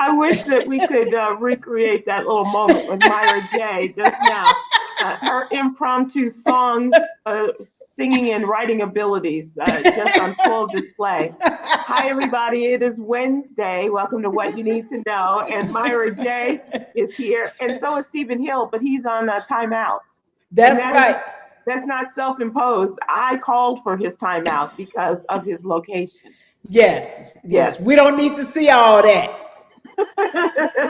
I wish that we could recreate that little moment with Myra J just now. Her impromptu song, singing and writing abilities just on full display. Hi, everybody. It is Wednesday. Welcome to What You Need to Know. And Myra J is here. And so is Stephen Hill, but he's on timeout. That's right. That's not self-imposed. I called for his timeout because of his location. Yes. We don't need to see all that.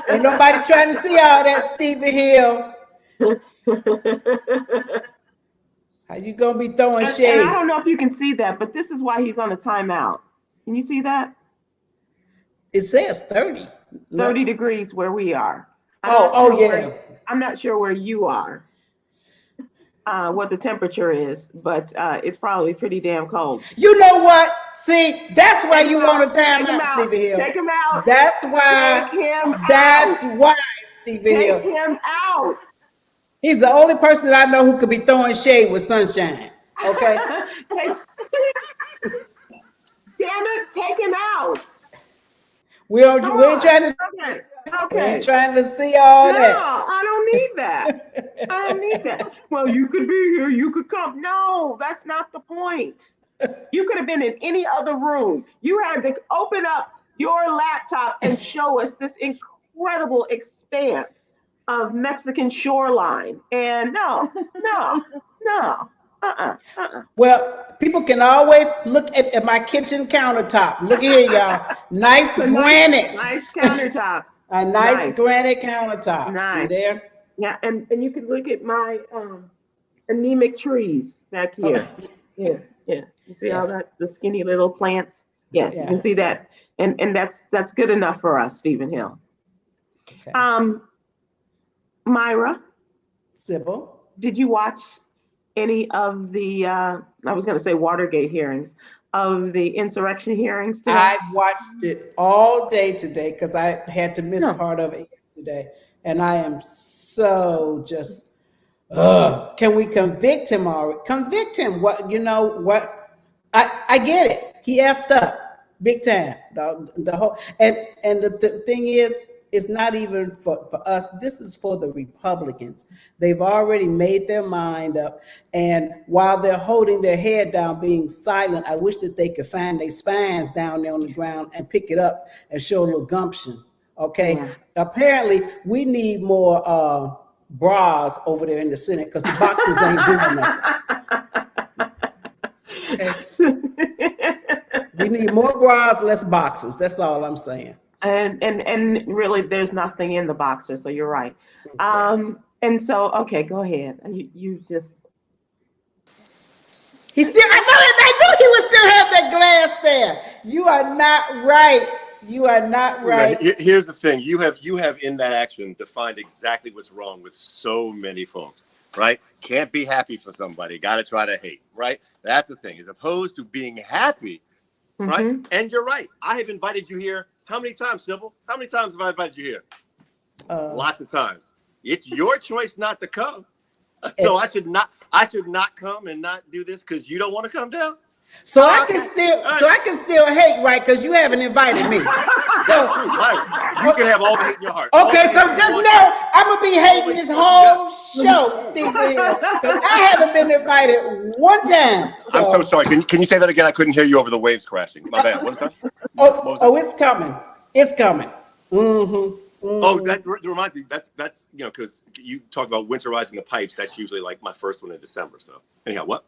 Ain't nobody trying to see all that, Stephen Hill. How you gonna be throwing shade? And I don't know if you can see that, but this is why he's on a timeout. Can you see that? It says 30. 30 degrees where we are. I'm not sure where you are, what the temperature is, but it's probably pretty damn cold. You know what? See, that's why you want a timeout, Stephen Hill. Take him out. That's why. Take him out. That's why, Stephen Hill. Take him out. He's the only person that I know who could be throwing shade with sunshine. Okay. Damn it! Take him out. We ain't trying to. Okay. We ain't trying to see all that. No, I don't need that. I don't need that. Well, you could be here. You could come. No, that's not the point. You could have been in any other room. You had to open up your laptop and show us this incredible expanse of Mexican shoreline. And no. Well, people can always look at my kitchen countertop. Look here, y'all. Nice granite. Nice countertop. A nice granite countertop. Nice. See there? Yeah, and you can look at my anemic trees back here. Yeah. You see all that, the skinny little plants? Yes, you can see that. And that's good enough for us, Stephen Hill. Okay. Myra. Sybil. Did you watch any of the, I was going to say Watergate hearings, of the insurrection hearings today? I watched it all day today because I had to miss part of it yesterday. And I am so just, can we convict him already? Convict him. What, you know what? I get it. He effed up big time. The whole, and the thing is, it's not even for us. This is for the Republicans. They've already made their mind up. And while they're holding their head down, being silent, I wish that they could find their spines down there on the ground and pick it up and show a little gumption. Okay. Yeah. Apparently, we need more bras over there in the Senate because the boxes ain't doing nothing. Okay. We need more bras, less boxes. That's all I'm saying. And really, there's nothing in the boxer, so you're right. Okay. And so, okay, go ahead. You just. He still. I knew he would still have that glass there. You are not right. You are not right. Here's the thing. You have in that action defined exactly what's wrong with so many folks. Right? Can't be happy for somebody. Got to try to hate. Right? That's the thing. As opposed to being happy. Mm-hmm. Right? And you're right. I have invited you here. How many times, Sybil? How many times have I invited you here? Lots of times. It's your choice not to come. So I should not come and not do this because you don't want to come down. So I can still hate, right? Because you haven't invited me. So you can have all the hate in your heart. Okay, so just know I'm gonna be hating this whole show, Stephen Hill, because I haven't been invited one time. So. I'm so sorry. Can you say that again? I couldn't hear you over the waves crashing. My bad. What's that? It's coming. It's coming. Mm-hmm. Mm-hmm. Oh, that reminds me. That's because you talked about winterizing the pipes. That's usually like my first one in December. So anyhow, what?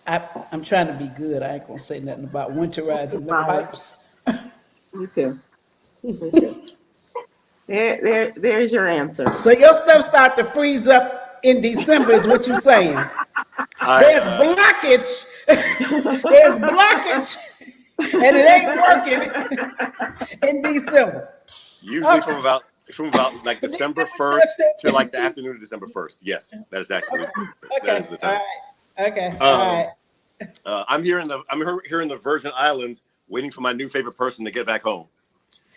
I'm trying to be good. I ain't gonna say nothing about winterizing the pipes. Me too. There's your answer. So your stuff start to freeze up in December, is what you're saying? There's blockage. There's blockage, and it ain't working in December. Usually from about like December 1st to like the afternoon of December 1st. Yes, that is actually that is the time. All right. Okay. All right. I'm here in the Virgin Islands, waiting for my new favorite person to get back home.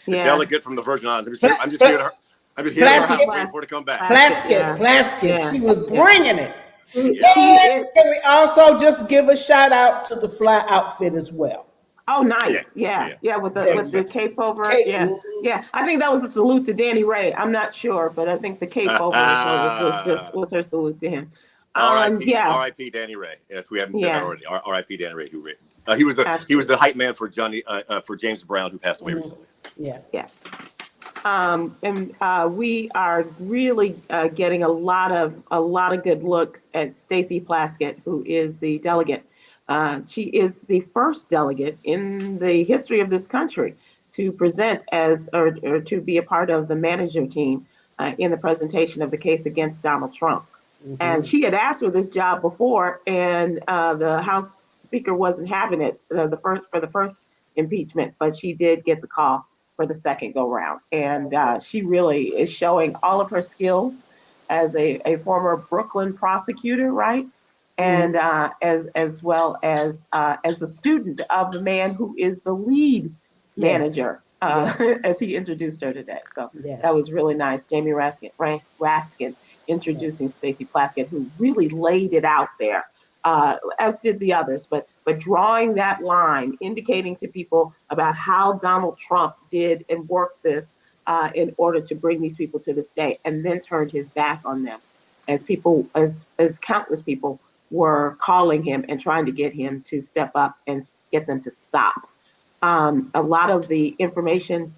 The delegate from the Virgin Islands. I'm just here to her. I've been here at her house waiting for her to come back. Plastic. Yeah. She was bringing it. And can we also just give a shout out to the Fly outfit as well? Oh, nice. Yeah, Yeah. With the cape over. Cape. Yeah. Yeah. I think that was a salute to Danny Ray. I'm not sure, but I think the cape over was her salute to him. R.I.P. Yeah. R.I.P. Danny Ray. If we haven't said that Yeah. already, R.I.P. Danny Ray. He was Absolutely. the hype man for for James Brown, who passed away recently. Yeah. Yes. And we are really getting a lot of good looks at Stacey Plaskett, who is the delegate. She is the first delegate in the history of this country to present or to be a part of the manager team in the presentation of the case against Donald Trump. Mm-hmm. And she had asked for this job before, and the House Speaker wasn't having it for the first impeachment, but she did get the call for the second go round. And she really is showing all of her skills as a former Brooklyn prosecutor, right? And as well as a student of the man who is the lead manager, as he introduced her today. So that was really nice. Jamie Raskin introducing Stacey Plaskett, who really laid it out there. As did the others, but drawing that line, indicating to people about how Donald Trump did and worked this in order to bring these people to this day, and then turned his back on them, as countless people were calling him and trying to get him to step up and get them to stop. A lot of the information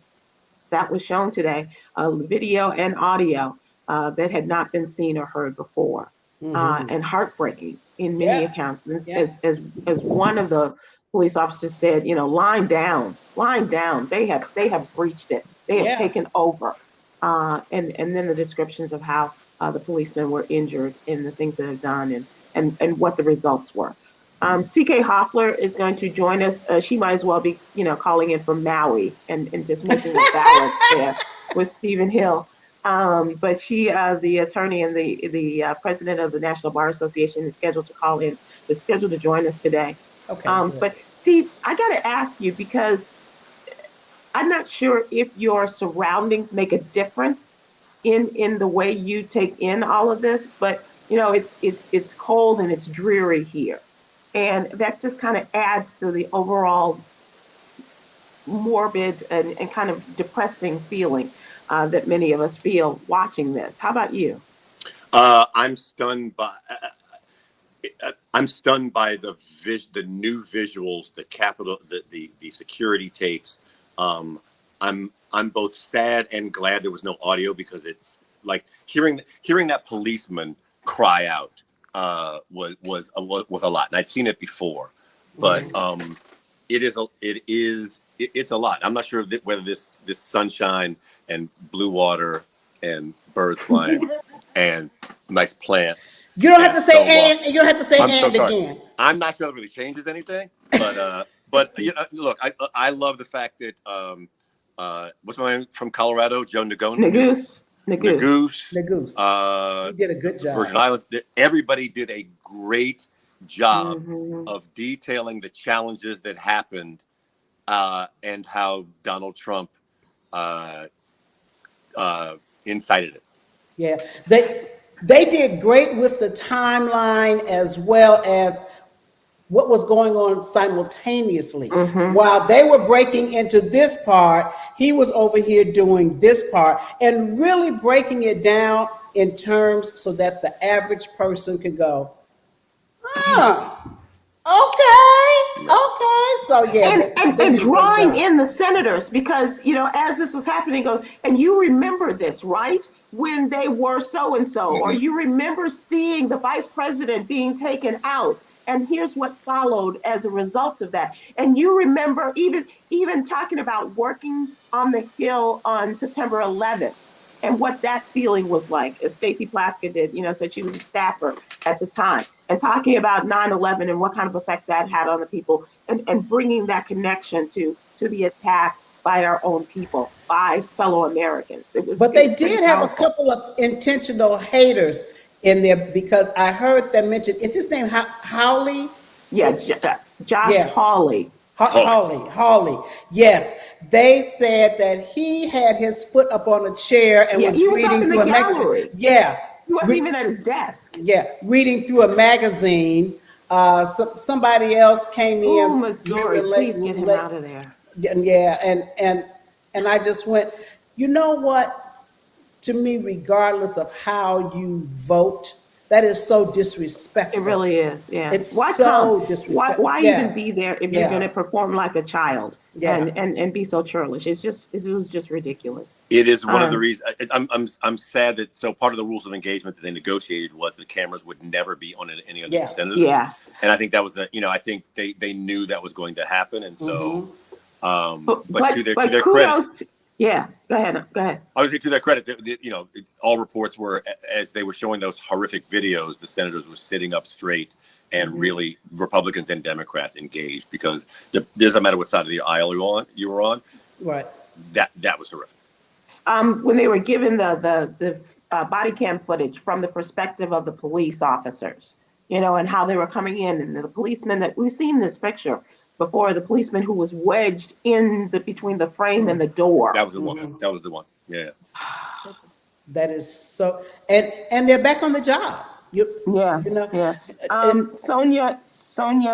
that was shown today, video and audio, that had not been seen or heard before, and heartbreaking in many accounts. As one of the police officers said, line down. They have breached it. They have taken over. And then the descriptions of how the policemen were injured and the things that have done and what the results were. C.K. Hoffler is going to join us. She might as well be, calling in from Maui and just making a balance there with Stephen Hill. But she, the attorney and the president of the National Bar Association, is scheduled to join us today. Okay. But Steve, I got to ask you, because I'm not sure if your surroundings make a difference in the way you take in all of this, but it's cold and it's dreary here. And that just kind of adds to the overall morbid and kind of depressing feeling that many of us feel watching this. How about you? I'm stunned by the new visuals, the Capitol, the security tapes. I'm both sad and glad there was no audio, because it's like hearing that policeman cry out was a lot, and I'd seen it before, but it's a lot. I'm not sure whether this sunshine and blue water and birds flying and nice plants. You don't have to say and. You don't have to say and again. I'm not sure it really changes anything, but look, I love the fact that what's my name from Colorado, Joe Neguse. He did a good job. Virgin Islands. Everybody did a great job of detailing the challenges that happened and how Donald Trump incited it. Yeah, they did great with the timeline, as well as what was going on simultaneously. While they were breaking into this part, he was over here doing this part and really breaking it down in terms so that the average person could go, okay. So and drawing in the senators, because as this was happening, and you remember this, right? When they were so and so, or you remember seeing the vice president being taken out, and here's what followed as a result of that. And you remember even talking about working on the Hill on September 11th and what that feeling was like, as Stacey Plaskett did, said she was a staffer at the time, and talking about 9/11 and what kind of effect that had on the people, and bringing that connection to the attack by our own people, by fellow Americans. But they did have a couple of intentional haters in there, because I heard them mention, is his name Hawley? Yeah, Josh Hawley. Hawley. Yes, they said that he had his foot up on a chair and was reading through a magazine. He wasn't even at his desk. Yeah, reading through a magazine Somebody else came Oh, in Missouri, please get him out of there. Yeah, and I just went, you know what? To me, regardless of how you vote, that is so It disrespectful. really is, yeah. It's Why come? so disrespectful. Why even Yeah, be there if you're going to yeah, perform like a child yeah. and be so churlish? It was just ridiculous. It is one of the Um, reasons. I'm sad that, so part of the rules of engagement that they negotiated was the cameras would never be on any of these Yeah. senators, yeah, and I think that was I think they knew that was going to happen, and so Mm-hmm. but to but their credit, kudos. Yeah, go ahead, go ahead. I would say to their credit, all reports were, as they were showing those horrific videos, the senators were sitting up straight, and Mm-hmm. really Republicans and Democrats engaged, because it doesn't matter what side of the aisle you were on. Right. That was horrific. When they were given the body cam footage from the perspective of the police officers, and how they were coming in, and the policeman that we've seen this picture before, the policeman who was wedged in between the frame and the door. That was the one. That was the one. Yeah. That is so, and they're back on the job. Yeah, You know, yeah. and Sonia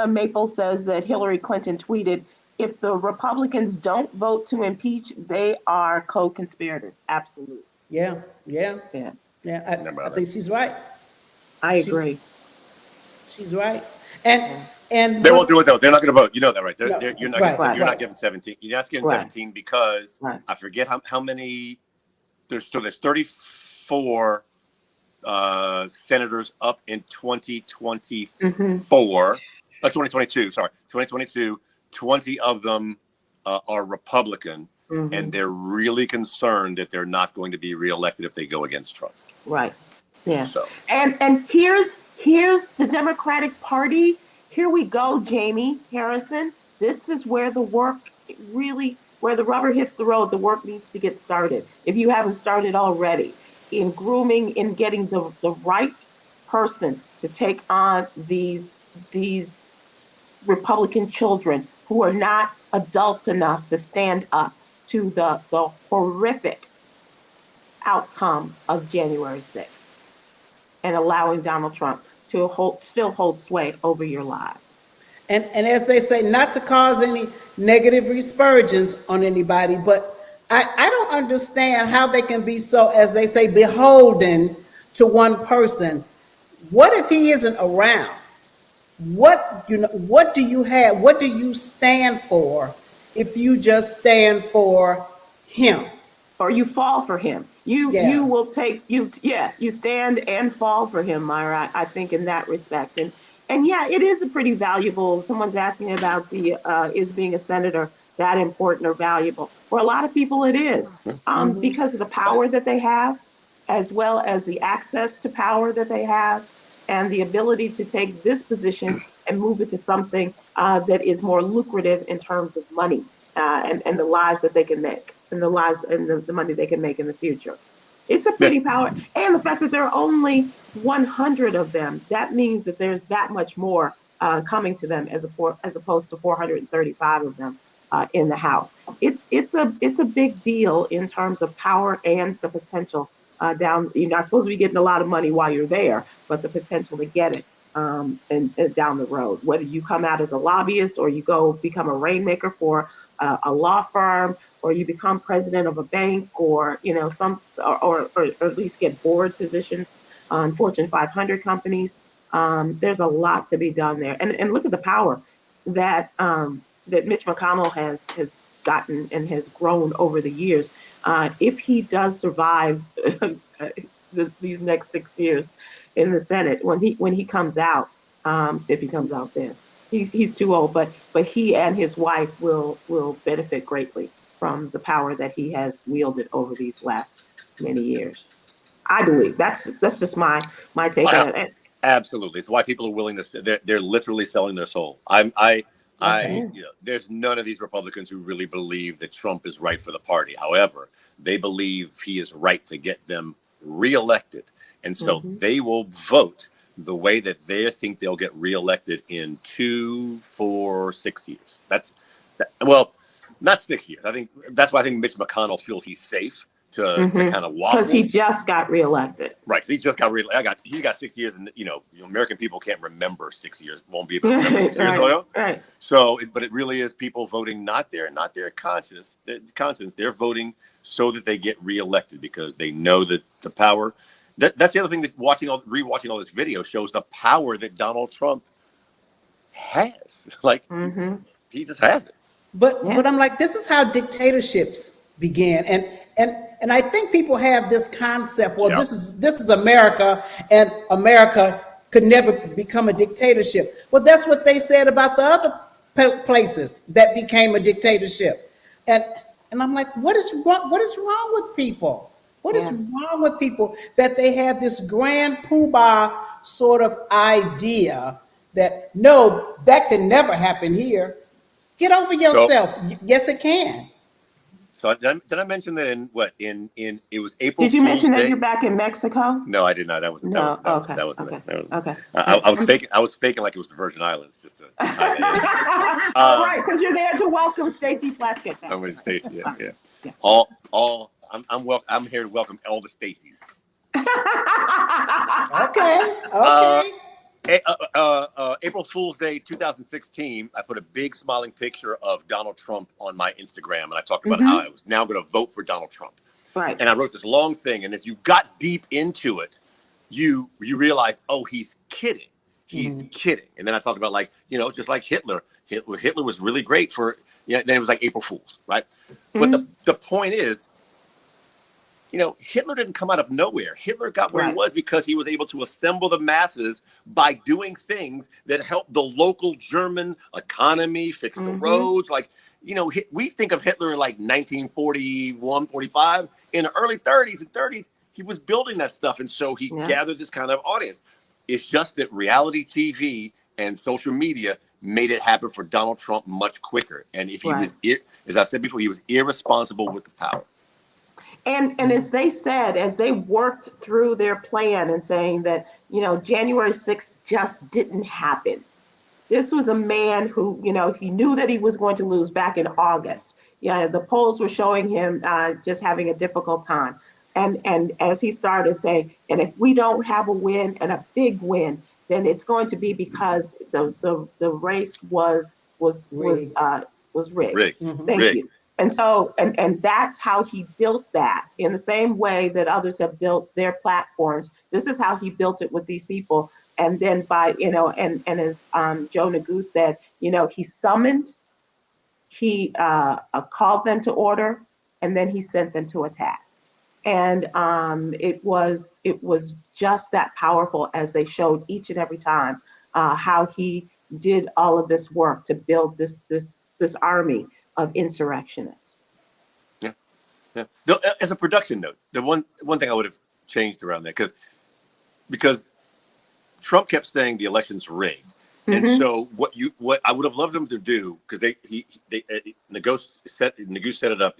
Maple says that Hillary Clinton tweeted, "If the Republicans don't vote to impeach, they are co-conspirators." Absolutely. yeah, yeah, Yeah, yeah. Remember I that? think she's right. I She's agree. she's right. And Yeah. and They what, won't do it though. They're not going to vote. You know that, right? no, You're not right, getting. You're not right, giving 17. You're not getting Right. 17 because Right. I forget how many. There's 34 senators up in 2024. Mm-hmm. 2022. Sorry, 2022. 20 of them are Republican, Mm-hmm. and they're really concerned that they're not going to be reelected if they go against Trump. Right. Yeah. So And here's the Democratic Party. Here we go, Jamie Harrison. This is where the work really, where the rubber hits the road. The work needs to get started. If you haven't started already, in grooming, in getting the right person to take on these Republican children who are not adult enough to stand up to the horrific outcome of January 6th, and allowing Donald Trump to still hold sway over your lives. and as they say, not to cause any negative aspersions on anybody, but I don't understand how they can be so, as they say, beholden to one person. What if he isn't around? What do you have? What do you stand for if you just stand for him? Or you fall for him. You Yeah. will take you yeah, you stand and fall for him, Myra. I think in that respect. And yeah, it is a pretty valuable. Someone's asking about the is being a senator that important or valuable? For a lot of people it is. Because of the power that they have, as well as the access to power that they have, and the ability to take this position and move it to something that is more lucrative in terms of money, and the lives that they can make, and the lives and the money they can make in the future. It's a pretty power. And the fact that there are only 100 of them, that means that there's that much more coming to them as opposed to 435 of them in the House. It's a big deal in terms of power and the potential down. You're not supposed to be getting a lot of money while you're there, but the potential to get it and down the road. Whether you come out as a lobbyist, or you go become a rainmaker for a law firm, or you become president of a bank, or or at least get board positions on Fortune 500 companies. There's a lot to be done there, and look at the power that that Mitch McConnell has gotten and has grown over the years. If he does survive these next 6 years in the Senate, when he comes out, if he comes out then, he's too old, but he and his wife will benefit greatly from the power that he has wielded over these last many years. I believe that's just my take on it. Absolutely, it's why people are willing to. They're literally selling their soul. Okay. There's none of these Republicans who really believe that Trump is right for the party. However, they believe he is right to get them reelected, and so they will vote the way that they think they'll get reelected in 2, 4, 6 years. Well, not 6 years. I think that's why I think Mitch McConnell feels he's safe, to kind of waffle. Because he just got reelected. Right. 'Cause he just got he got 6 years, and American people can't remember 6 years. Won't be able to remember 6 years ago. Right. So, but it really is people voting not their conscience. They're voting so that they get reelected because they know that the power. That's the other thing that rewatching all this video shows the power that Donald Trump has. Like he just has it. But I'm like, this is how dictatorships began, and I think people have this concept. Well, this is America, and America could never become a dictatorship. Well, that's what they said about the other places that became a dictatorship, and I'm like, what is wrong? What is wrong with people? What is wrong with people that they have this grand poobah sort of idea that no, that could never happen here. Get over yourself. Yes, it can. So did I mention that in it was April? Did you Fool's mention that Day? you're back in Mexico? No, I did not. That was Okay. I was faking like it was the Virgin Islands just to tie that in. Right, because you're there to welcome Stacey Plaskett. I'm with Stacey. Yeah. Yeah. I'm here to welcome all the Stacys. Okay. April Fool's Day 2016, I put a big smiling picture of Donald Trump on my Instagram, and I talked about how I was now going to vote for Donald Trump. Right. And I wrote this long thing, and as you got deep into it, you realized, oh, he's kidding. He's kidding. And then I talked about just like Hitler. Hitler was really great for, then it was like April Fool's, right? But the point is, Hitler didn't come out of nowhere. Hitler got where he was because he was able to assemble the masses by doing things that helped the local German economy, fix the roads. We think of Hitler in 1941, 45. In the early 30s, he was building that stuff. And so he gathered this kind of audience. It's just that reality TV and social media made it happen for Donald Trump much quicker. And if he was, as I've said before, he was irresponsible with the power. And as they said, as they worked through their plan and saying that, January 6th just didn't happen. This was a man who, he knew that he was going to lose back in August. Yeah, the polls were showing him just having a difficult time. And as he started saying, and if we don't have a win and a big win, then it's going to be because the race was rigged. Thank you. And so, and that's how he built that in the same way that others have built their platforms. This is how he built it with these people. And then by, and as Joe Nagu said, he summoned, he called them to order, and then he sent them to attack. And it was just that powerful as they showed each and every time how he did all of this work to build this army of insurrectionists. Yeah. As a production note, the one thing I would have changed around that because Trump kept saying the election's rigged, and so what I would have loved him to do, because Nagu set it up.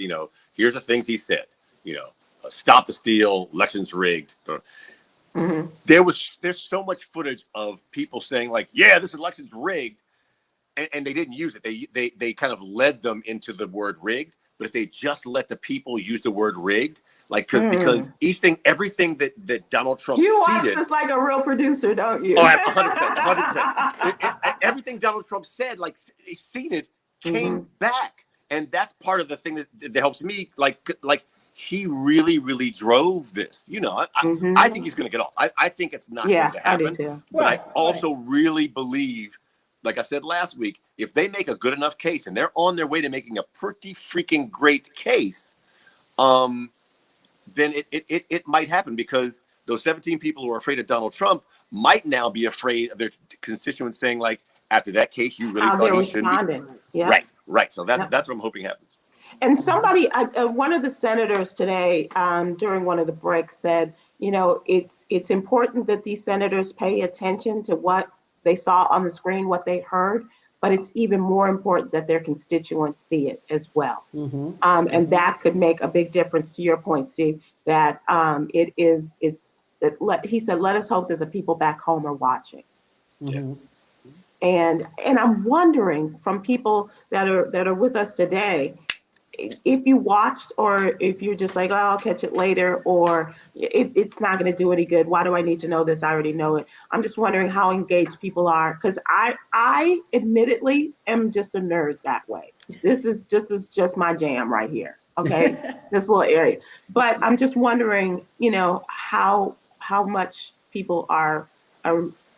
Here's the things he said. Stop the steal. Election's rigged. There's so much footage of people saying this election's rigged. And they didn't use it. They kind of led them into the word rigged. But if they just let the people use the word rigged, because everything that Donald Trump you seeded, watch this like a real producer, don't you? Oh, 100%. Everything Donald Trump said, seeded, came back, and that's part of the thing that helps me. He really, really drove this. I think he's going to get off. I think it's not going to happen. I do too. But I also really believe. Like I said last week, if they make a good enough case, and they're on their way to making a pretty freaking great case, then it might happen, because those 17 people who are afraid of Donald Trump might now be afraid of their constituents saying, after that case, you really thought he shouldn't be. Yeah. Right. So that's what I'm hoping happens. And somebody, one of the senators today, during one of the breaks said, it's important that these senators pay attention to what they saw on the screen, what they heard, but it's even more important that their constituents see it as well. And that could make a big difference, to your point, Steve, that he said, let us hope that the people back home are watching. And I'm wondering, from people that are with us today, if you watched, or if you're just like, oh, I'll catch it later, or it's not going to do any good. Why do I need to know this? I already know it. I'm just wondering how engaged people are, because I admittedly am just a nerd that way. This is just my jam right here. Okay, this little area. But I'm just wondering, how much people are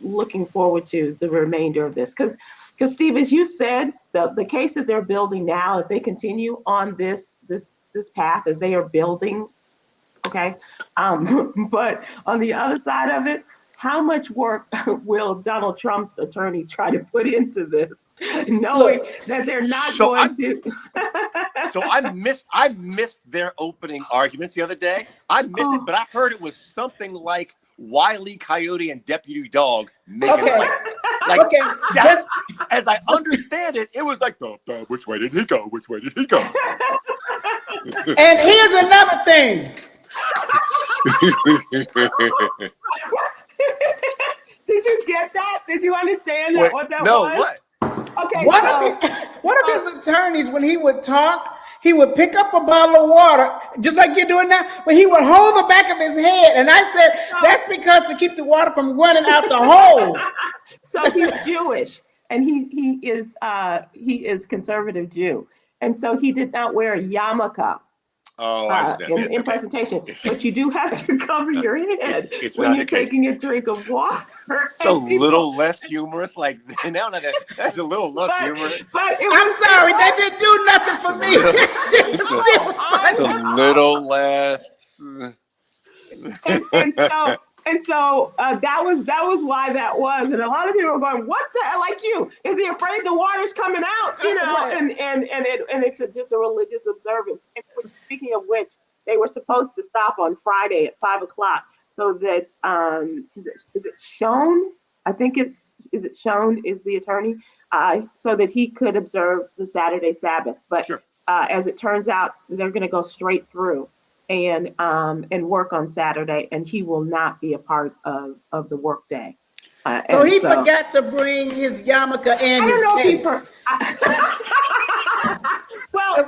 looking forward to the remainder of this, because Steve, as you said, the case that they're building now, if they continue on this path as they are building, okay, but on the other side of it, how much work will Donald Trump's attorneys try to put into this, knowing that they're not going to? So I missed their opening arguments the other day. I missed it, but I heard it was something like Wile E. Coyote and Deputy Dog making just as I understand it, it was like which way did he go? Which way did he go? And here's another thing. Did you get that? Did you understand that? What that was? No, what? Okay. One of his attorneys, when he would talk, he would pick up a bottle of water, just like you're doing now, but he would hold the back of his head. And I said, that's because to keep the water from running out the hole. So he's Jewish, and he is conservative Jew. And so he did not wear a yarmulke. In presentation, but you do have to cover your head when you're taking a drink of water. It's a little less humorous, like now that's a little less humorous. But I'm sorry, that didn't do nothing for me. It's a little less. And so that was why that was, and a lot of people were going, "What the hell?" Like you, is he afraid the water's coming out? And it's just a religious observance. And speaking of which, they were supposed to stop on Friday at 5:00, so that is it Schoen? I think is it Schoen is the attorney, so that he could observe the Saturday Sabbath. But as it turns out, they're going to go straight through and work on Saturday, and he will not be a part of the work day. So he forgot to bring his yarmulke and his case. Well,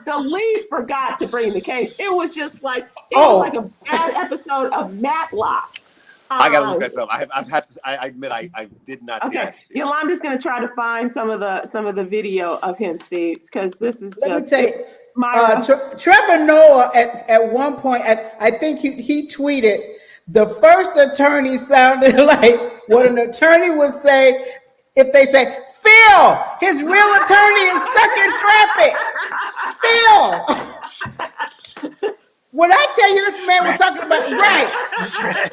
the lead forgot to bring the case. It was just like was like a bad episode of Matlock. I gotta look that up. I admit I did not see that. Yolanda's gonna try to find some of the video of him, Steve, because this is Let me tell you. Trevor Noah at one point, I think he tweeted, the first attorney sounded like what an attorney would say if they say, Phil, his real attorney is stuck in traffic. Phil. When I tell you this man was talking about,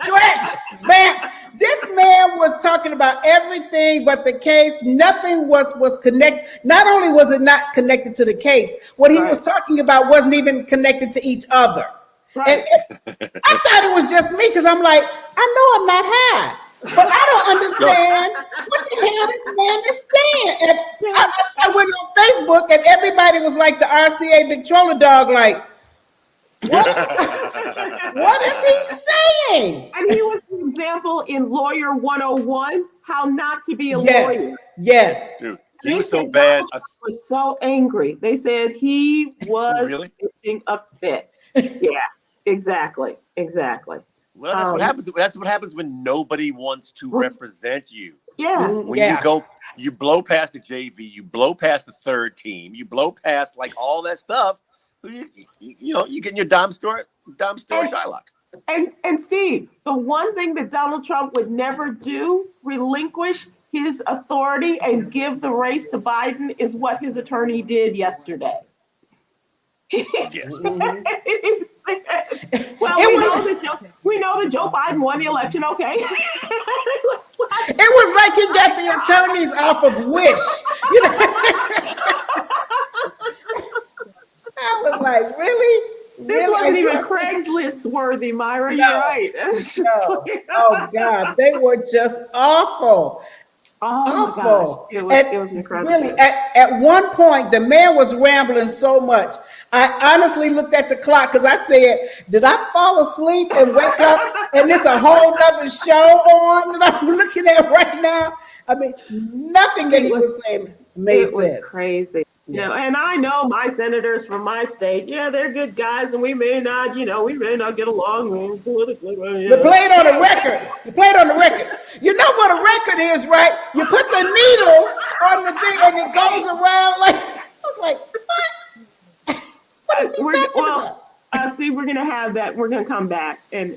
stretch, vamp. This man was talking about everything but the case. Nothing was connected. Not only was it not connected to the case, what he was talking about wasn't even connected to each other. Right. And I thought it was just me, because I'm like, I know I'm not high, but I don't understand what the hell this man is saying. And I went on Facebook and everybody was like the RCA Victrola dog, like, what is he saying? And he was an example in Lawyer 101, how not to be a lawyer. Yes. Dude, he was so bad. I was so angry. They said he was pitching a fit. Yeah, exactly. Well, that's what happens. That's what happens when nobody wants to represent you. Yeah. When you blow past the JV, you blow past the third team, you blow past like all that stuff. You get in your dime store Shylock. And Steve, the one thing that Donald Trump would never do, relinquish his authority and give the race to Biden, is what his attorney did yesterday. Yes. Well, we know that Joe Biden won the election. Okay. It was like he got the attorneys off of Wish. I was like, really? This wasn't even Craigslist worthy, Myra. You're right. Oh God, they were just awful. Awful. It was incredible. Really, at one point, the man was rambling so much. I honestly looked at the clock because I said, did I fall asleep and wake up and there's a whole nother show on that I'm looking at right now? I mean, nothing that he was saying made sense. It was crazy. You know, and I know my senators from my state, yeah, they're good guys, and we may not, we may not get along politically. You play it on the record. You play it on the record. You know what a record is, right? You put the needle on the thing and it goes around like, I was like, what? What is he talking about? See, we're gonna have that. We're gonna come back and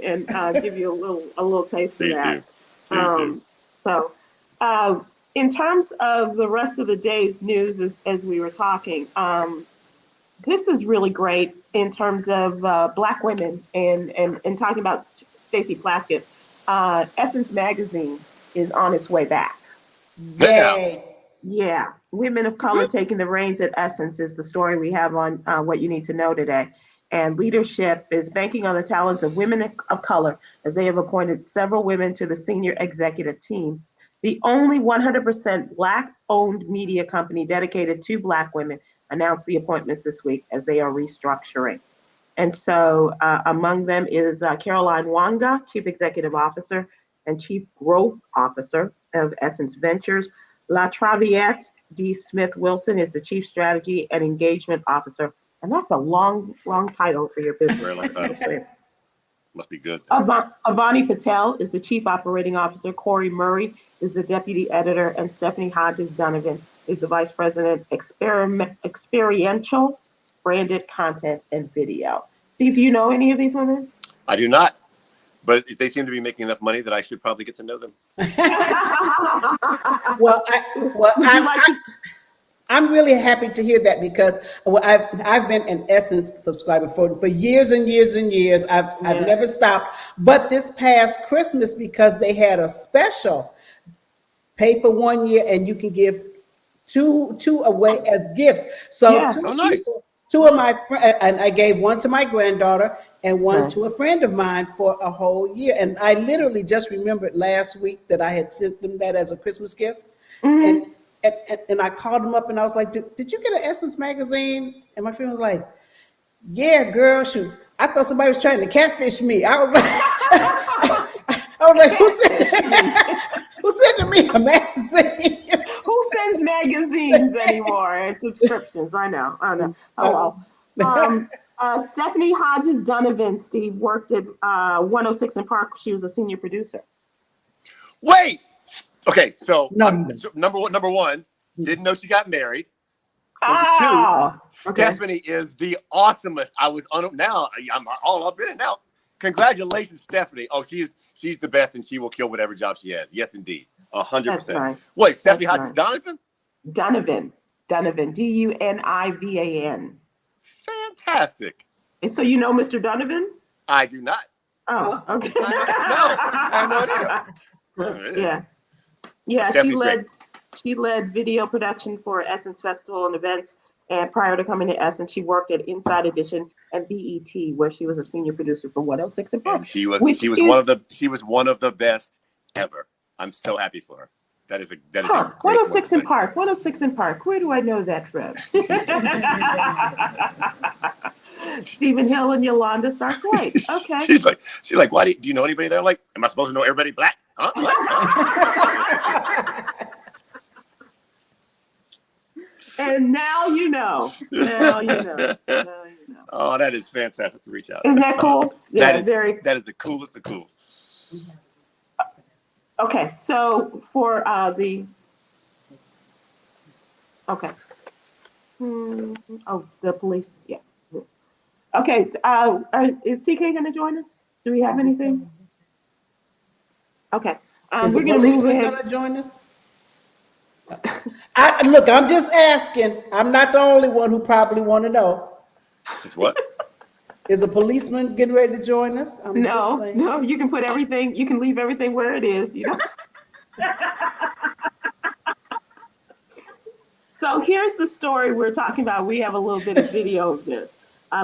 give you a little taste of that. So, in terms of the rest of the day's news, as we were talking, this is really great in terms of Black women and talking about Stacey Plaskett. Essence Magazine is on its way back. Yay. Yeah, women of color taking the reins at Essence is the story we have on What You Need to Know today. And leadership is banking on the talents of women of color as they have appointed several women to the senior executive team. The only 100% Black-owned media company dedicated to Black women announced the appointments this week as they are restructuring. And so among them is Caroline Wanga, Chief Executive Officer and Chief Growth Officer of Essence Ventures. La Traviette D. Smith Wilson is the Chief Strategy and Engagement Officer. And that's a long title for your business. Very long title. Must be good. Avani Patel is the Chief Operating Officer. Corey Murray is the Deputy Editor. And Stephanie Hodges Donovan is the Vice President, Experiential Branded Content and Video. Steve, do you know any of these women? I do not. But they seem to be making enough money that I should probably get to know them. I'm really happy to hear that because I've been an Essence subscriber for years and years and years. I've never stopped. But this past Christmas, because they had a special, pay for 1 year and you can give two away as gifts. So two of my friends, and I gave one to my granddaughter and one to a friend of mine for a whole year. And I literally just remembered last week that I had sent them that as a Christmas gift. Mm-hmm. And I called them up and I was like, did you get an Essence magazine? And my friend was like, yeah, girl, shoot. I thought somebody was trying to catfish me. I was like, who sent me a magazine? Who sends magazines anymore and subscriptions? I know. Hello. Stephanie Hodges Donovan, Steve, worked at 106 in Park. She was a senior producer. Wait. Okay, so number one, didn't know she got married. Number two, Stephanie is the awesomest. I'm all up in it now. Congratulations, Stephanie. Oh, she's the best, and she will kill whatever job she has. Yes, indeed, 100%. Nice. Wait, Stephanie Hodges Donovan? Donovan, Dunvan. Fantastic. And so you know Mr. Donovan? I do not. Oh, okay. I know that. Yeah. Yeah, she led video production for Essence Festival and events. And prior to coming to Essence, she worked at Inside Edition and BET, where she was a senior producer for 106 in Park. She was one of the best ever. I'm so happy for her. That is a great 106 in Park. 106 in Park. Where do I know that from? Stephen Hill and Yolanda Stark-White. Okay. She's like, why do you know anybody there? Like, am I supposed to know everybody Black? Huh? And now you know. Oh, that is fantastic to reach out. Isn't that cool? That is the coolest of cool. Okay, so for the police, yeah. Okay, is CK going to join us? Do we have anything? Okay, we're going to move ahead. Going to join us? Look, I'm just asking. I'm not the only one who probably want to know. Is what? Is a policeman getting ready to join us? No, you can put everything, you can leave everything where it is, So here's the story we're talking about. We have a little bit of video of this.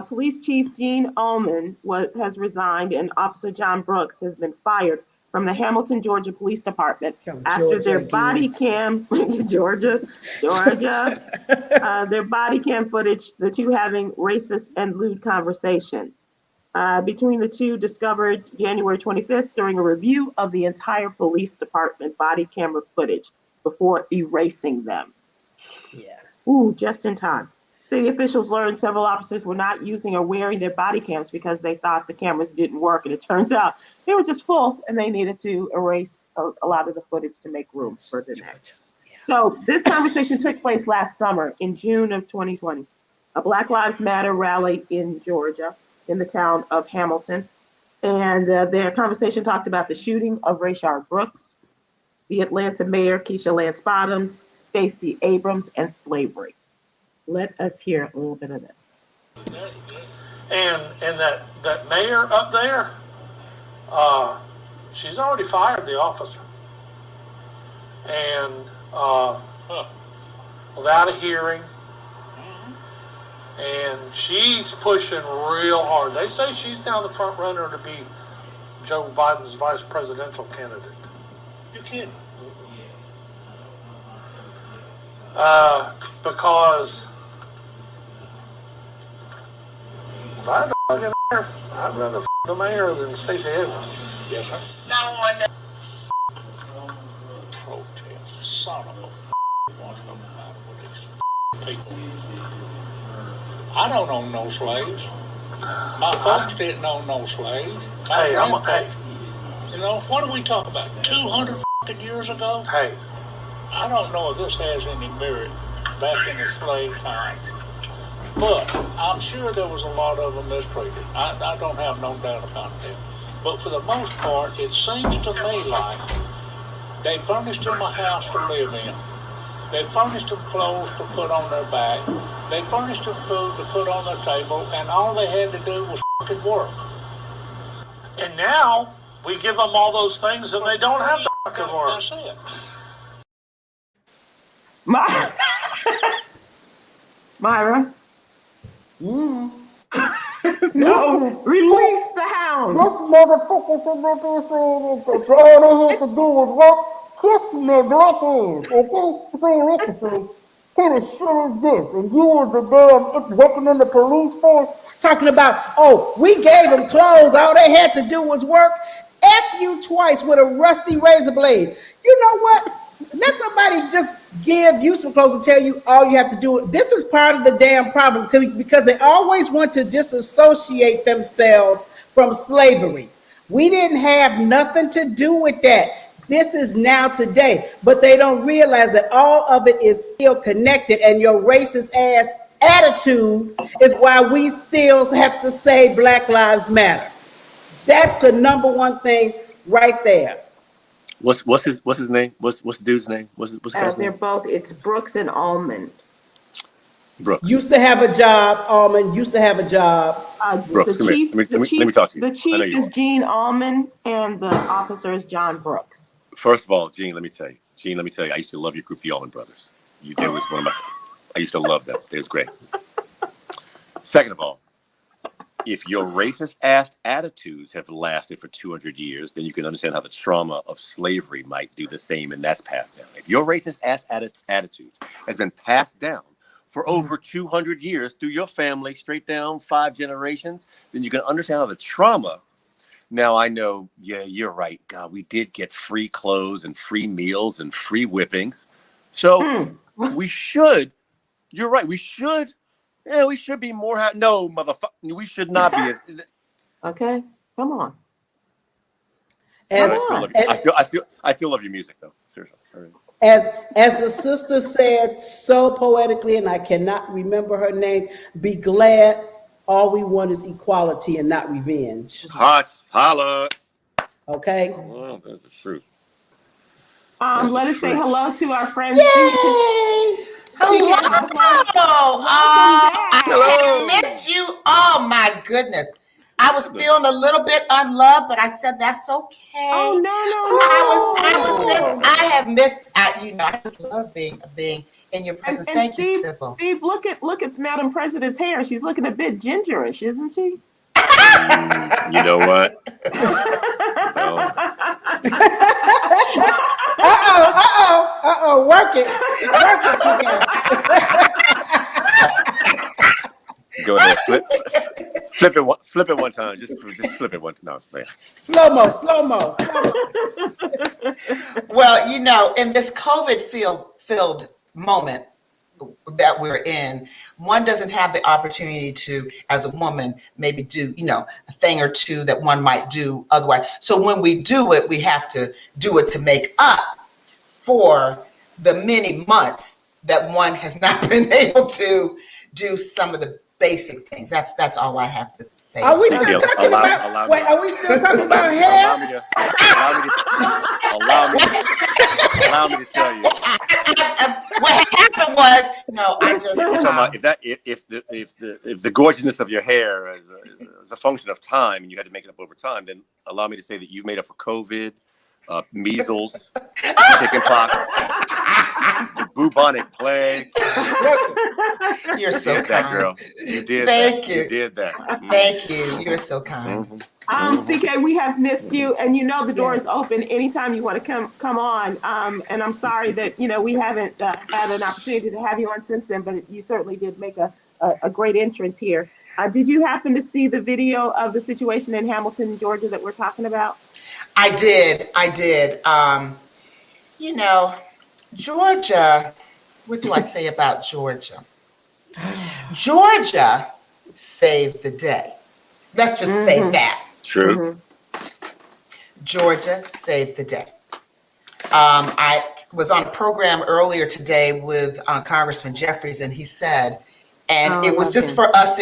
Police Chief Gene Ullman has resigned, and Officer John Brooks has been fired from the Hamilton, Georgia Police Department after their body cam, Georgia, their body cam footage, the two having racist and lewd conversation. Between the two discovered January 25th during a review of the entire police department body camera footage before erasing them. Yeah. Ooh, just in time. City officials learned several officers were not using or wearing their body cams because they thought the cameras didn't work. And it turns out they were just full and they needed to erase a lot of the footage to make room for the next. So this conversation took place last summer in June of 2020. A Black Lives Matter rally in Georgia, in the town of Hamilton. And their conversation talked about the shooting of Rayshard Brooks, the Atlanta mayor, Keisha Lance Bottoms, Stacey Abrams, and slavery. Let us hear a little bit of this. And that mayor up there, she's already fired the officer. And without a hearing. And she's pushing real hard. They say she's now the front runner to be Joe Biden's vice presidential candidate. You kidding? Because if I had to get her, I'd rather the mayor than Stacey Abrams. Yes, sir. No one. Protest, son of a what's the matter with these people? I don't own no slaves. My folks didn't own no slaves. Hey, you know, what do we talk about? 200 years ago? Hey. I don't know if this has any merit back in the slave times, but I'm sure there was a lot of them mistreated. I don't have no doubt about that. But for the most part, it seems to me like they furnished them a house to live in. They furnished them clothes to put on their back. They furnished them food to put on their table, and all they had to do was fucking work. And now we give them all those things, and they don't have to fucking work. That's it. Myra? No, release the hounds. This motherfucker said that they said that all they had to do was work. Kiss me, black ass, okay? Saying listen, kind of shit is this? And you was the damn working in the police force? Talking about, oh, we gave them clothes. All they had to do was work. F you twice with a rusty razor blade. You know what? Let somebody just give you some clothes and tell you all you have to do. This is part of the damn problem because they always want to disassociate themselves from slavery. We didn't have nothing to do with that. This is now today, but they don't realize that all of it is still connected, and your racist ass attitude is why we still have to say Black Lives Matter. That's the number one thing right there. What's his name? What's the dude's name? What's the guy's They're name? both. It's Brooks and Almond. Brooks. Used to have a job. Almond used to have a job. Brooks, come here. Let me talk to you. The chief is Gene Almond, and the officer is John Brooks. First of all, Gene, let me tell you, I used to love your group, the Allman Brothers. They was one of my. I used to love them. They was great. Second of all, if your racist ass attitudes have lasted for 200 years, then you can understand how the trauma of slavery might do the same, and that's passed down. If your racist ass attitude has been passed down for over 200 years through your family, straight down 5 generations, then you can understand how the trauma. Now, I know, yeah, you're right. God, we did get free clothes and free meals and free whippings. So we should, you're right, we should be more happy. No, motherfucker, we should not be. Okay, come on. I still love your music, though. Seriously. As the sister said so poetically, and I cannot remember her name, be glad all we want is equality and not revenge. Holla. Okay? Well, that's the truth. Let us say hello to our friends. Yay! Hello. Hello. I missed you. Oh my goodness. I was feeling a little bit unloved, but I said that's okay. Oh no. I have missed. I just love being in your presence. And Thank Steve, you, Sybil. Steve, look at Madam President's hair. She's looking a bit gingerish, isn't she? You know what? Work it together. Go ahead, flip it one time. Just flip it one time. No, Slow mo. Well, in this COVID filled moment, that we're in, one doesn't have the opportunity to, as a woman, maybe do, a thing or two that one might do otherwise. So when we do it, we have to do it to make up for the many months that one has not been able to do some of the basic things. That's all I have to say. Are we Big still deal. talking about? Wait, are we still talking about hair? Allow me to tell you. What happened was, I just. You're talking about if the gorgeousness of your hair is a function of time, and you had to make it up over time, then allow me to say that you made up for COVID, measles, chickenpox, the bubonic plague. You're so kind. That, girl. You did Thank that. you. You did that. Thank you. You're so kind. CK, we have missed you, and the door is open anytime you want to come on. And I'm sorry that we haven't had an opportunity to have you on since then, but you certainly did make a great entrance here. Did you happen to see the video of the situation in Hamilton, Georgia, that we're talking about? I did. Georgia. What do I say about Georgia? Georgia saved the day. Let's just say that. True. Georgia saved the day. I was on a program earlier today with Congressman Jeffries, and he said, and it was just for us,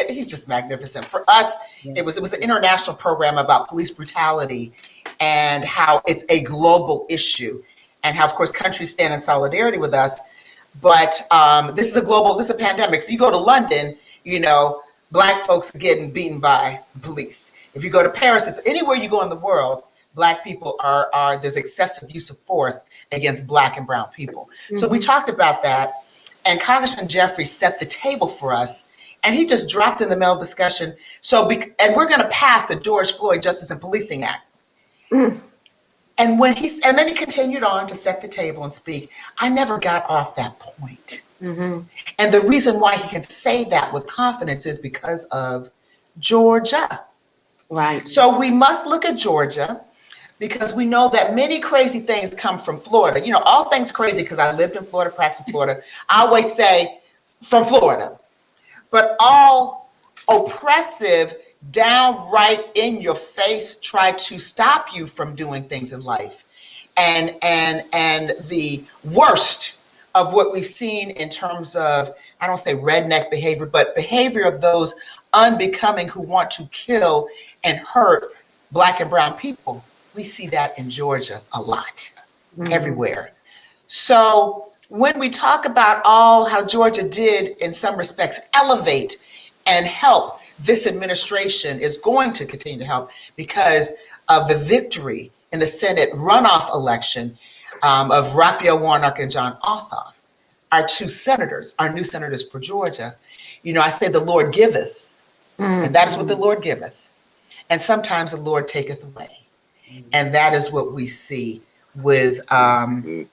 he's just magnificent. For us, it was an international program about police brutality and how it's a global issue, and how, of course, countries stand in solidarity with us. But this is a pandemic. If you go to London, Black folks are getting beaten by police. If you go to Paris, it's anywhere you go in the world, Black people there's excessive use of force against Black and brown people. So we talked about that, and Congressman Jeffrey set the table for us, and he just dropped in the middle of discussion. And we're going to pass the George Floyd Justice and Policing Act. And then he continued on to set the table and speak. I never got off that point. And the reason why he can say that with confidence is because of Georgia. Right. So we must look at Georgia, because we know that many crazy things come from Florida. All things crazy, because I lived in Florida, practiced in Florida. I always say from Florida. But all oppressive, downright in your face, try to stop you from doing things in life. And the worst of what we've seen in terms of, I don't say redneck behavior, but behavior of those unbecoming who want to kill and hurt Black and brown people. We see that in Georgia a lot, everywhere. So when we talk about how Georgia did, in some respects, elevate and help, this administration is going to continue to help because of the victory in the Senate runoff election of Raphael Warnock and John Ossoff, our two senators, our new senators for Georgia. I say the Lord giveth, and that is what the Lord giveth. And sometimes the Lord taketh away. And that is what we see with, the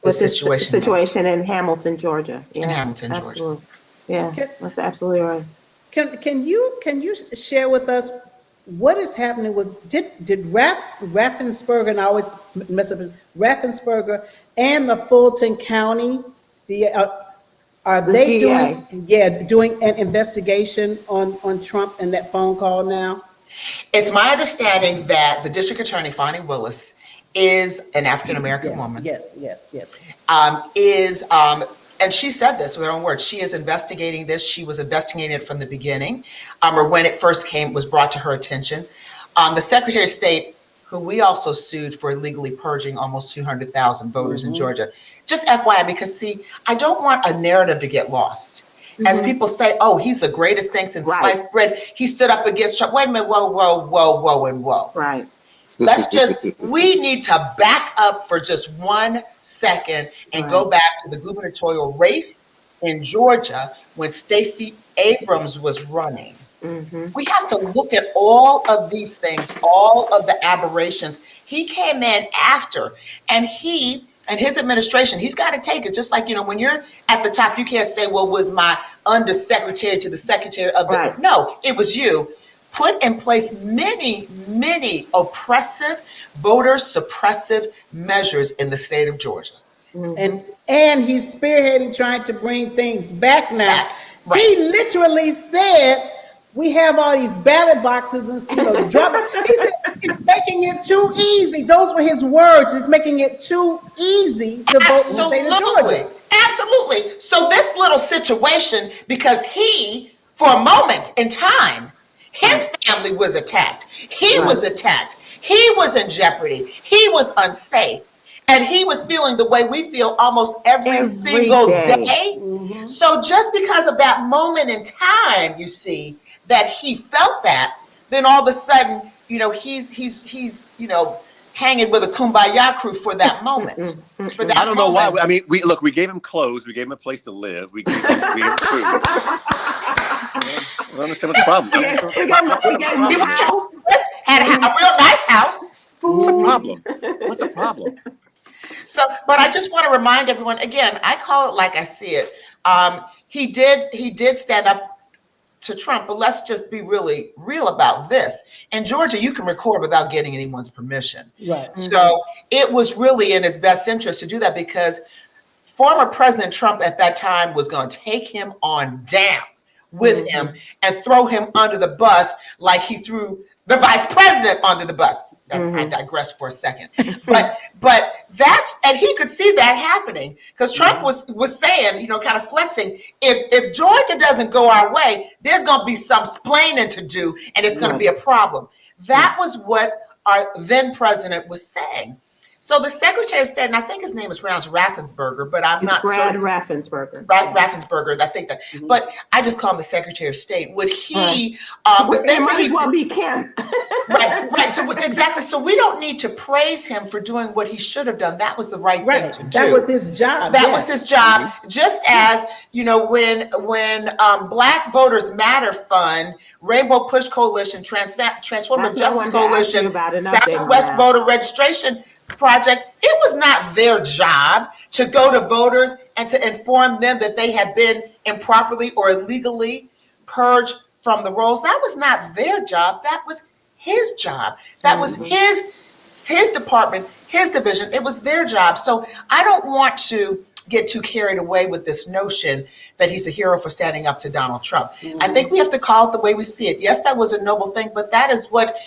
situation in Hamilton, Georgia. In Hamilton, absolutely. Georgia. Yeah, that's absolutely right. Can you share with us what is happening with did Raffensperger, and I always mess up Raffensperger, and the Fulton County are they doing an investigation on Trump and that phone call now? It's my understanding that the district attorney, Fonnie Willis, is an African-American woman. Yes. And she said this with her own words. She is investigating this. She was investigating it from the beginning, or when it first was brought to her attention. The Secretary of State, who we also sued for illegally purging almost 200,000 voters in Georgia. Just FYI, because I don't want a narrative to get lost. As people say, oh, he's the greatest thing since sliced bread. He stood up against Trump. Wait a minute, whoa. Right. We need to back up for just 1 second and go back to the gubernatorial race in Georgia when Stacey Abrams was running. We have to look at all of these things, all of the aberrations. He came in after, and his administration, he's got to take it. Just like, when you're at the top, you can't say, well, was my undersecretary to the secretary of the, right. No, it was you. Put in place many, many oppressive, voter suppressive measures in the state of Georgia. and he's spearheading trying to bring things back now. Right. He literally said, we have all these ballot boxes and drop. He said it's making it too easy. Those were his words. It's making it too easy to vote in the state of Georgia. Absolutely. So this little situation, because he, for a moment in time, his family was attacked. He was attacked. He was in jeopardy. He was unsafe. And he was feeling the way we feel almost every single day. So just because of that moment in time, you see, that he felt that, then all of a sudden, he's hanging with a kumbaya crew for that moment. I don't know why. I mean, we gave him clothes, we gave him a place to live, we gave him food. I don't understand what's the problem. We gave him a house. Had a real nice house. What's the problem? What's the problem? So, but I just want to remind everyone again. I call it like I see it. He did stand up to Trump, but let's just be really real about this. In Georgia, you can record without getting anyone's permission. Right. So it was really in his best interest to do that, because former President Trump at that time was going to take him on down with him and throw him under the bus like he threw the vice president under the bus. I digress for a second. But that's, and he could see that happening, because Trump was saying, kind of flexing, if Georgia doesn't go our way, there's going to be some splaining to do, and it's going to be a problem. That was what our then president was saying. So the Secretary of State, and I think his name is pronounced Raffensperger, but I'm not Brad certain. Raffensperger. Raffensperger, I think that. But I just call him the Secretary of State. Would he? It might as well be Kim. Right. So exactly. So we don't need to praise him for doing what he should have done. That was the right thing to do. That was his job. That was his job. Just as when Black Voters Matter Fund, Rainbow Push Coalition, Transformative Justice Coalition, Southwest Voter Registration Project, it was not their job to go to voters and to inform them that they had been improperly or illegally purged from the rolls. That was not their job. That was his job. That was his department, his division. It was their job. So I don't want to get too carried away with this notion that he's a hero for standing up to Donald Trump. I think we have to call it the way we see it. Yes, that was a noble thing, but that's what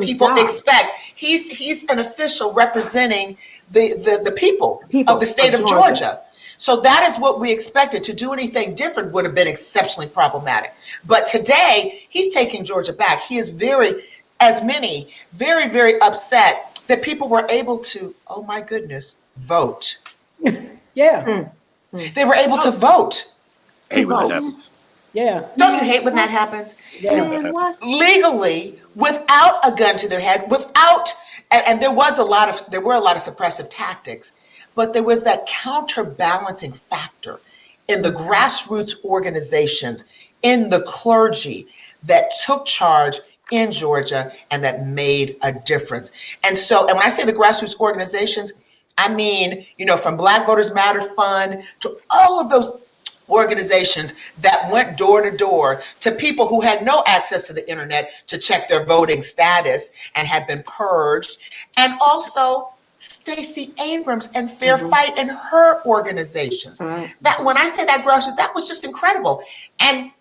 people expect. He's an official representing the people of the state of Georgia. So that is what we expected. To do anything different would have been exceptionally problematic. But today, he's taking Georgia back. He is very, very upset that people were able to, oh my goodness, vote. Yeah. They were able to vote. Hate when that happens. Yeah. Don't you hate when that happens? Yeah. Legally, without a gun to their head, and there were a lot of suppressive tactics, but there was that counterbalancing factor in the grassroots organizations, in the clergy that took charge in Georgia and that made a difference. And when I say the grassroots organizations, I mean, from Black Voters Matter Fund to all of those organizations that went door to door to people who had no access to the internet to check their voting status and had been purged. And also Stacey Abrams and Fair Fight and her organizations. That when I say that grassroots, that was just incredible. And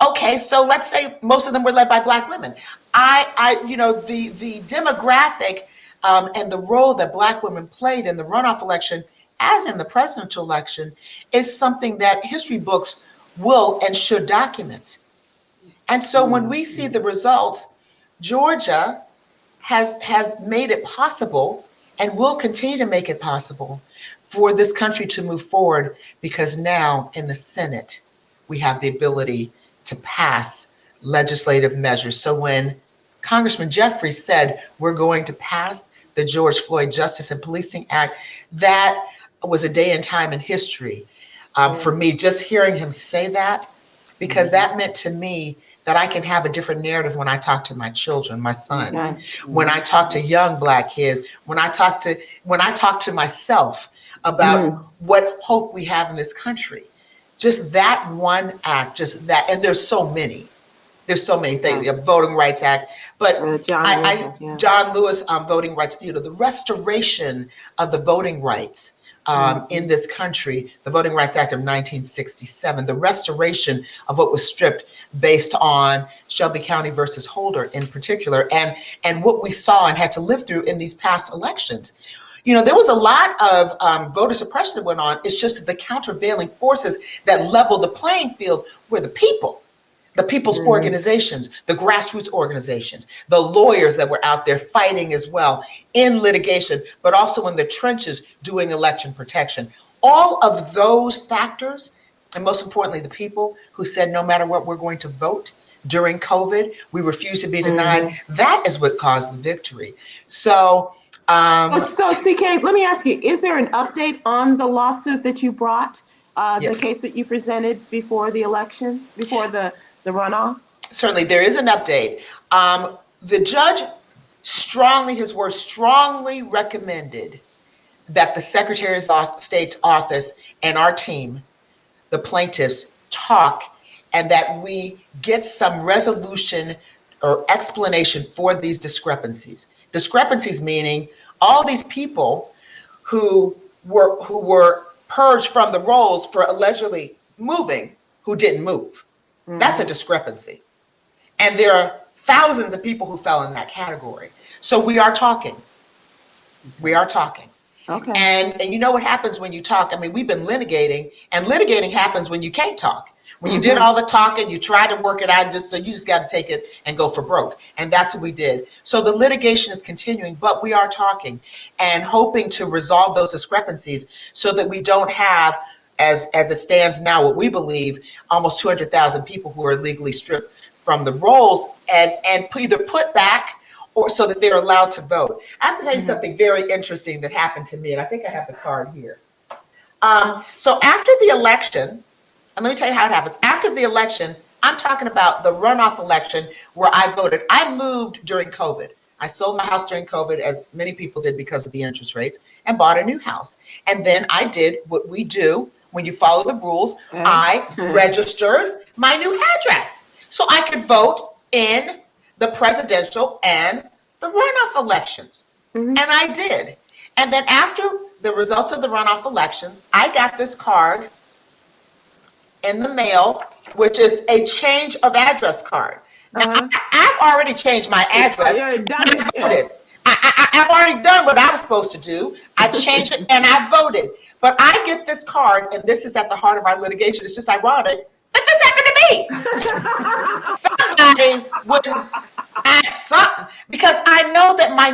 okay, so let's say most of them were led by Black women. The demographic and the role that Black women played in the runoff election, as in the presidential election, is something that history books will and should document. And so when we see the results, Georgia has made it possible and will continue to make it possible for this country to move forward, because now in the Senate, we have the ability to pass legislative measures. So when Congressman Jeffries said, we're going to pass the George Floyd Justice and Policing Act, that was a day and time in history for me, just hearing him say that, because that meant to me that I can have a different narrative when I talk to my children, my sons, when I talk to young Black kids, when I talk to myself about what hope we have in this country. Just that one act, just that, and there's so many things, the Voting Rights Act, but John Lewis Voting Rights, the restoration of the voting rights in this country, the Voting Rights Act of 1967, the restoration of what was stripped based on Shelby County versus Holder in particular, and what we saw and had to live through in these past elections. You know, there was a lot of voter suppression that went on. It's just that the countervailing forces that leveled the playing field were the people. The people's organizations, the grassroots organizations, the lawyers that were out there fighting as well in litigation, but also in the trenches doing election protection. All of those factors, and most importantly, the people who said, no matter what, we're going to vote during COVID, we refuse to be denied. That is what caused the victory. So, so CK, let me ask you, is there an update on the lawsuit that you brought, the case that you presented before the election, before the runoff? Certainly, there is an update. The judge strongly recommended that the Secretary of State's office and our team, the plaintiffs, talk and that we get some resolution or explanation for these discrepancies. Discrepancies meaning all these people who were purged from the rolls for allegedly moving who didn't move. That's a discrepancy. And there are thousands of people who fell in that category. So we are talking. We are talking. Okay. And you know what happens when you talk? I mean, we've been litigating, and litigating happens when you can't talk. When you did all the talking, you tried to work it out, you just got to take it and go for broke. And that's what we did. So the litigation is continuing, but we are talking and hoping to resolve those discrepancies so that we don't have, as it stands now, what we believe, almost 200,000 people who are legally stripped from the rolls and either put back or so that they're allowed to vote. I have to tell you something very interesting that happened to me, and I think I have the card here. So after the election, and let me tell you how it happens. After the election, I'm talking about the runoff election where I voted. I moved during COVID. I sold my house during COVID, as many people did because of the interest rates, and bought a new house. And then I did what we do when you follow the rules. I registered my new address so I could vote in the presidential and the runoff elections. And I did. And then after the results of the runoff elections, I got this card in the mail, which is a change of address card. Now, I've already changed my address. I've already done what I was supposed to do. I changed it and I voted. But I get this card, and this is at the heart of our litigation. It's just ironic that this happened to me. Somebody would add something, because I know that my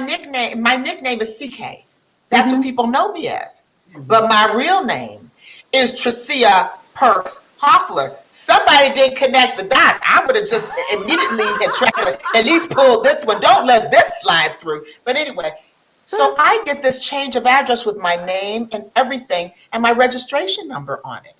nickname is CK. That's what people know me as. But my real name is Tricia Perks Hoffler. Somebody didn't connect the dot. I would have just immediately had tried to at least pull this one. Don't let this slide through. But anyway, so I get this change of address with my name and everything and my registration number on it.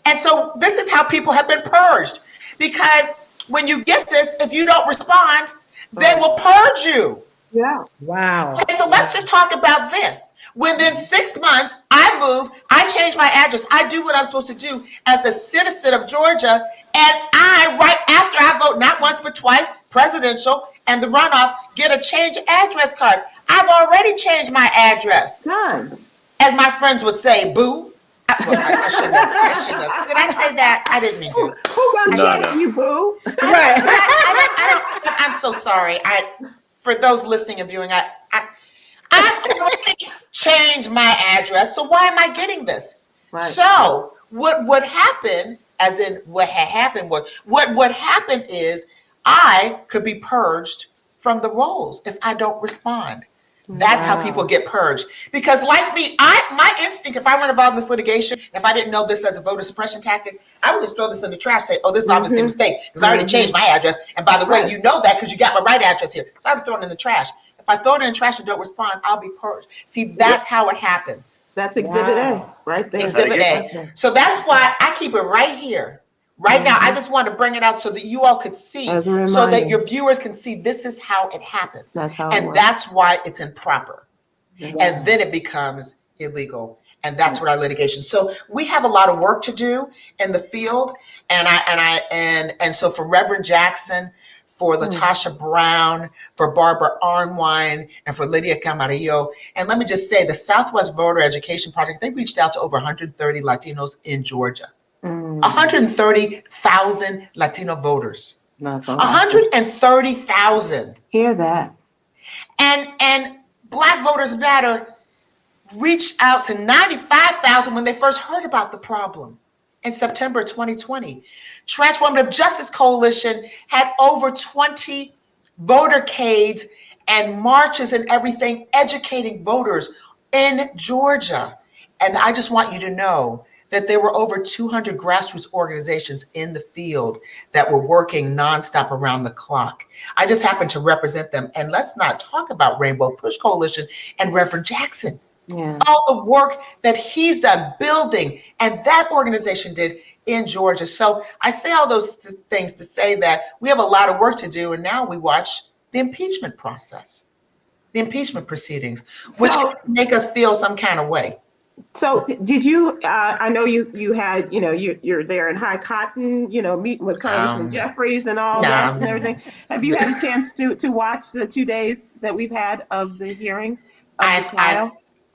And so this is how people have been purged, because when you get this, if you don't respond, they will purge you. Yeah. Wow. Okay, so let's just talk about this. Within 6 months, I moved, I changed my address. I do what I'm supposed to do as a citizen of Georgia. And I, right after I vote, not once, but twice, presidential and the runoff, get a change address card. I've already changed my address. Done. As my friends would say, boo. I shouldn't have. Did I say that? I didn't mean to. Who gonna change you, boo? Right. I'm so sorry. For those listening and viewing, I've already changed my address, so why am I getting this? Right. So what happened, as in what had happened was, what happened is I could be purged from the rolls if I don't respond. That's how people get purged. Because like me, my instinct, if I weren't involved in this litigation, if I didn't know this as a voter suppression tactic, I would just throw this in the trash, say, oh, this is obviously a mistake, because I already changed my address. And by the way, you know that because you got my right address here. So I would throw it in the trash. If I throw it in the trash and don't respond, I'll be purged. See, that's how it happens. That's Exhibit A, right there. Exhibit A. So that's why I keep it right here. Right now, I just want to bring it out so that you all could see, so that your viewers can see this is how it happens. That's how it and works. that's why it's improper. And then it becomes illegal. And that's what our litigation. So we have a lot of work to do in the field. And so for Reverend Jackson, for Latasha Brown, for Barbara Arnwine, and for Lydia Camarillo. And let me just say, the Southwest Voter Education Project, they reached out to over 130 Latinos in Georgia. 130,000 Latino voters. That's awesome. 130,000. Hear that. And Black Voters Matter reached out to 95,000 when they first heard about the problem in September 2020. Transformative Justice Coalition had over 20 votercades and marches and everything educating voters in Georgia. And I just want you to know that there were over 200 grassroots organizations in the field that were working nonstop around the clock. I just happen to represent them. And let's not talk about Rainbow Push Coalition and Reverend Jackson. Yeah. All the work that he's done building and that organization did in Georgia. So I say all those things to say that we have a lot of work to do. And now we watch the impeachment process, the impeachment proceedings, which make us feel some kind of way. So did you, I know you had, you're there in High Cotton, meeting with Congressman Jeffries and all that and everything. Have you had a chance to watch the 2 days that we've had of the hearings? I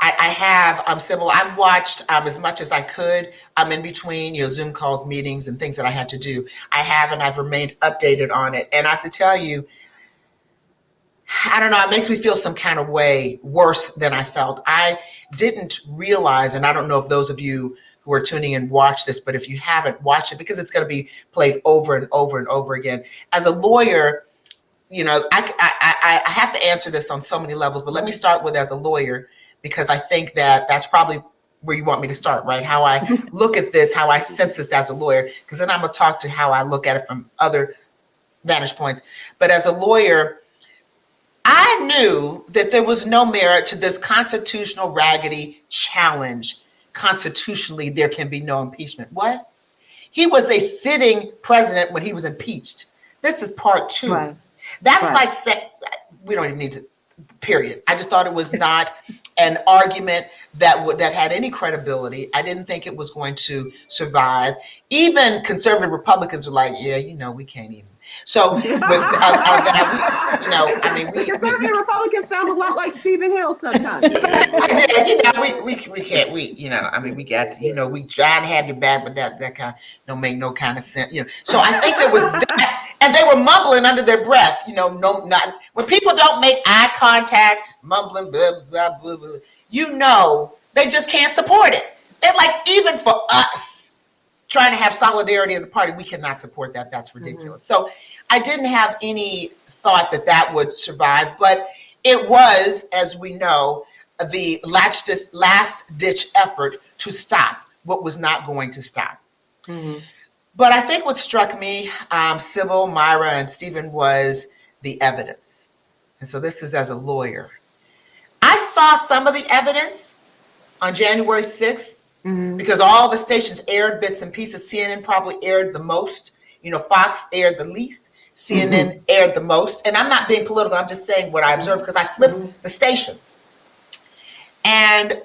have, Sybil. I've watched as much as I could. I'm in between Zoom calls, meetings, and things that I had to do. I have, and I've remained updated on it. And I have to tell you, I don't know, it makes me feel some kind of way worse than I felt. I didn't realize, and I don't know if those of you who are tuning in watch this, but if you haven't, watch it because it's going to be played over and over and over again. As a lawyer, I have to answer this on so many levels, but let me start with as a lawyer, because I think that that's probably where you want me to start, right? How I look at this, how I sense this as a lawyer, because then I'm going to talk to how I look at it from other vantage points. But as a lawyer, I knew that there was no merit to this constitutional raggedy challenge. Constitutionally, there can be no impeachment. What? He was a sitting president when he was impeached. This is part two. Right. That's like, we don't even need to, period. I just thought it was not an argument that had any credibility. I didn't think it was going to survive. Even conservative Republicans were like, yeah, we can't even. So, with conservative Republicans sound a lot like Stephen Hill sometimes. we can't. We got we try and have your back, but that kind don't make no kind of sense. So I think there was that, and they were mumbling under their breath. Not when people don't make eye contact, mumbling, blah blah blah blah. They just can't support it. They're like, even for us trying to have solidarity as a party, we cannot support that. That's ridiculous. So I didn't have any thought that would survive, but it was, as we know, the last-ditch effort to stop what was not going to stop. Mm-hmm. But I think what struck me, Sybil, Myra, and Stephen, was the evidence. And so this is as a lawyer. I saw some of the evidence on January 6th, because all the stations aired bits and pieces. CNN probably aired the most. Fox aired the least. CNN aired the most. And I'm not being political. I'm just saying what I observed because I flipped the stations. And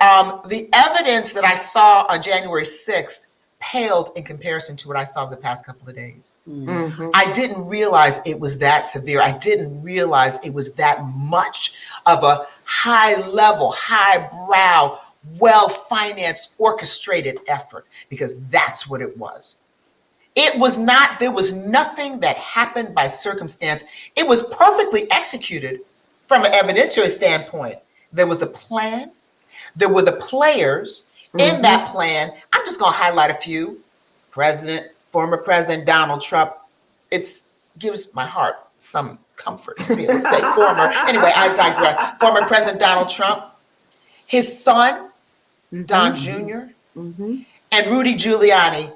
the evidence that I saw on January 6th paled in comparison to what I saw the past couple of days. I didn't realize it was that severe. I didn't realize it was that much of a high-level, high-brow, well-financed, orchestrated effort, because that's what it was. It was not, there was nothing that happened by circumstance. It was perfectly executed from an evidentiary standpoint. There was a plan. There were the players in that plan. I'm just going to highlight a few. Former President Donald Trump. It gives my heart some comfort to be able to say former. Anyway, I digress. Former President Donald Trump, his son, Don Jr., and Rudy Giuliani,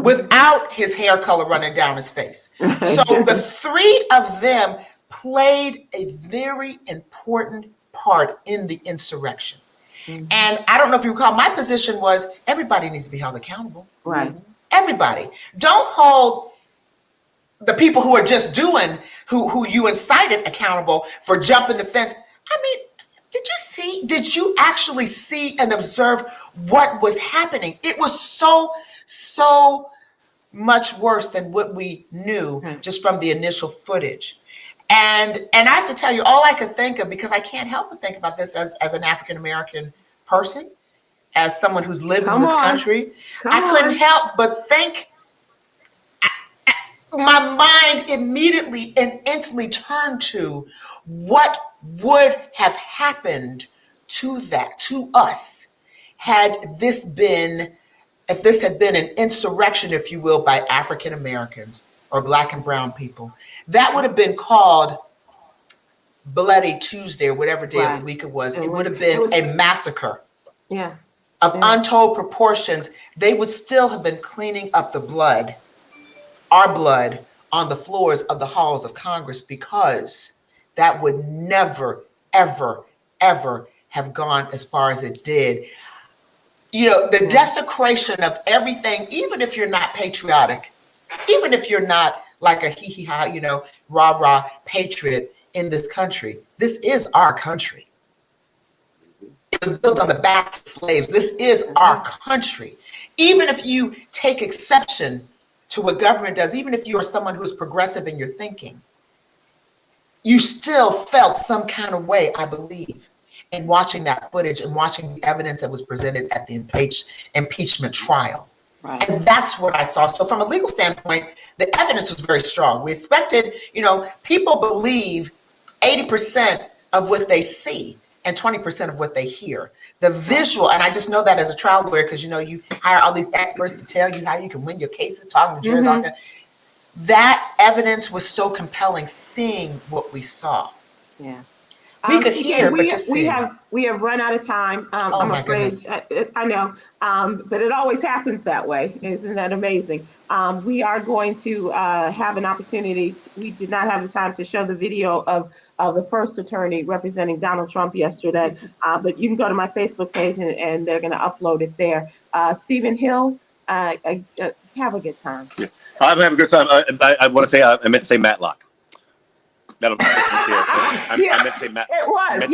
without his hair color running down his face. So the three of them played a very important part in the insurrection. And I don't know if you recall, my position was everybody needs to be held accountable. Right. Everybody. Don't hold the people who are just doing, who you incited, accountable for jumping the fence. I mean, did you actually see and observe what was happening? It was so much worse than what we knew just from the initial footage. And I have to tell you, all I could think of, because I can't help but think about this as an African American person, as someone who's lived in this country, I couldn't help but think. My mind immediately and instantly turned to what would have happened to us, if this had been an insurrection, if you will, by African Americans or Black and brown people. That would have been called Bloody Tuesday, or whatever day of the week it was. It would have been a massacre of untold proportions. They would still have been cleaning up the blood, our blood, on the floors of the halls of Congress, because that would never, ever, ever have gone as far as it did. You know, the desecration of everything, even if you're not patriotic, even if you're not like a hee-hee-ha, you know, rah-rah patriot in this country. This is our country. It was built on the backs of slaves. This is our country. Even if you take exception to what government does, even if you are someone who's progressive in your thinking, you still felt some kind of way, I believe, in watching that footage and watching the evidence that was presented at the impeachment trial. Right. And that's what I saw. So from a legal standpoint, the evidence was very strong. We expected, you know, people believe 80% of what they see and 20% of what they hear. The visual, and I just know that as a trial lawyer, because, you know, you hire all these experts to tell you how you can win your cases, talking to jurors, that evidence was so compelling, seeing what we saw. Yeah. We could hear, but just see. We have run out of time. I'm afraid. I know, but it always happens that way. Isn't that amazing? We are going to have an opportunity. We did not have the time to show the video of the first attorney representing Donald Trump yesterday, but you can go to my Facebook page and they're going to upload it there. Stephen Hill, have a good time. Yeah. I'm having a good time. I want to say, I meant to say Matlock. That'll make me clear. I meant to say Matt. It was,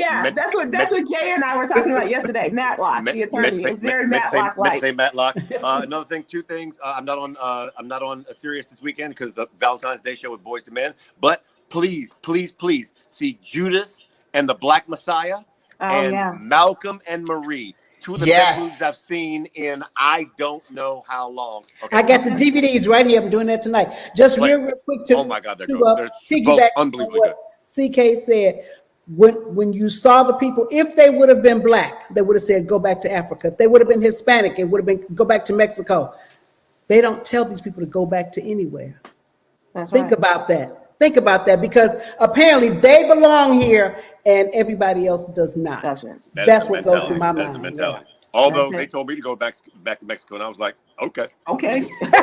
that's what Jay and I were talking about yesterday. Matlock, the attorney. It was very Matlock-like. Meant to say Matlock. Another thing, two things. I'm not on Sirius this weekend because the Valentine's Day show with Boys to Men. But please, please, please see Judas and the Black Messiah Malcolm and Marie. Two of the best movies I've seen in I don't know how long. Okay. I got the DVDs right here. I'm doing that tonight. Just real quick to my God, they're both unbelievably good. CK said, when you saw the people, if they would have been Black, they would have said, go back to Africa. If they would have been Hispanic, it would have been, go back to Mexico. They don't tell these people to go back to anywhere. Think about that. Think about that, because apparently they belong here and everybody else does not. That's what goes through my mind. That's the mentality. Yeah. Although they told me to go back to Mexico, and I was like, okay. Okay. And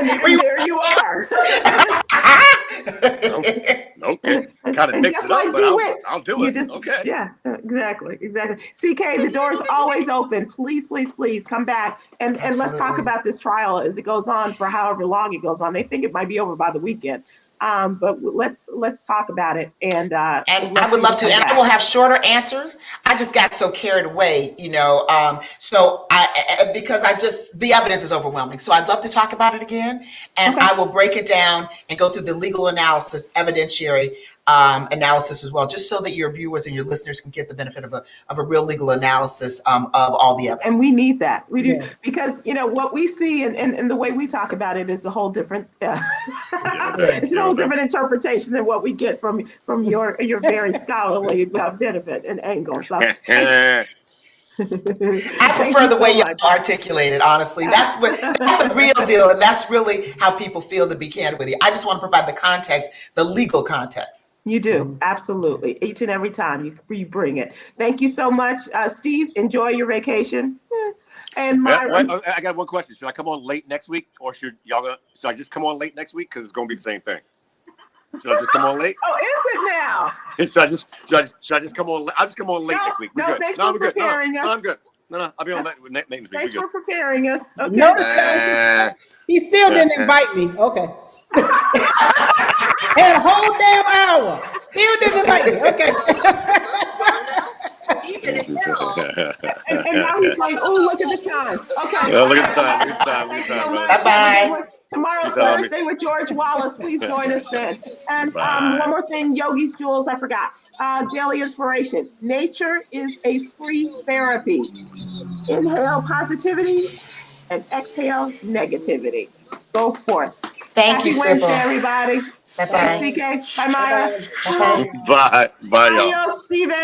there you are. Okay. Kind of mixed it up, but I'll do it. Okay. Yeah, exactly. CK, the door's always open. Please, please, please come back and let's talk about this trial as it goes on for however long it goes on. They think it might be over by the weekend. But let's talk about it. And I would love to, and I will have shorter answers. I just got so carried away, you know. Because the evidence is overwhelming. So I'd love to talk about it again, and I will break it down and go through the legal analysis, evidentiary analysis as well, just so that your viewers and your listeners can get the benefit of a real legal analysis of all the evidence. And we need that. We do, because, you know, what we see and the way we talk about it is a whole different, it's a whole different interpretation than what we get from your very scholarly benefit and angle. So. I prefer the way you articulate it, honestly. That's the real deal, and that's really how people feel, to be candid with you. I just want to provide the context, the legal context. You do, absolutely. Each and every time you bring it. Thank you so much, Steve. Enjoy your vacation. And Myra, I got one question. Should I come on late next week, or should I just come on late next week, because it's going to be the same thing? Should I just come on late? Oh, is it now? Should I just come on? I'll just come on late next week. We're good. Thanks for preparing us. No, I'm good. No, I'll be on next week. Thanks for preparing us. Okay. Notice he still didn't invite me. Okay. Had a whole damn hour. Still didn't invite me. Okay. And now he's like, oh, look at the time. Okay. Look at the time. Bye-bye. Tomorrow's Peace out, Thursday with George Wallace. Please join us then. And Bye. one more thing, Yogi's Jewels, I forgot. Daily inspiration. Nature is a free therapy. Inhale positivity and exhale negativity. Go forth. Thank Happy you, Wednesday, Sybil. everybody. Bye Thanks, bye. CK. Bye, Maya. Bye bye. Bye. Bye, y'all. Adios, Steven.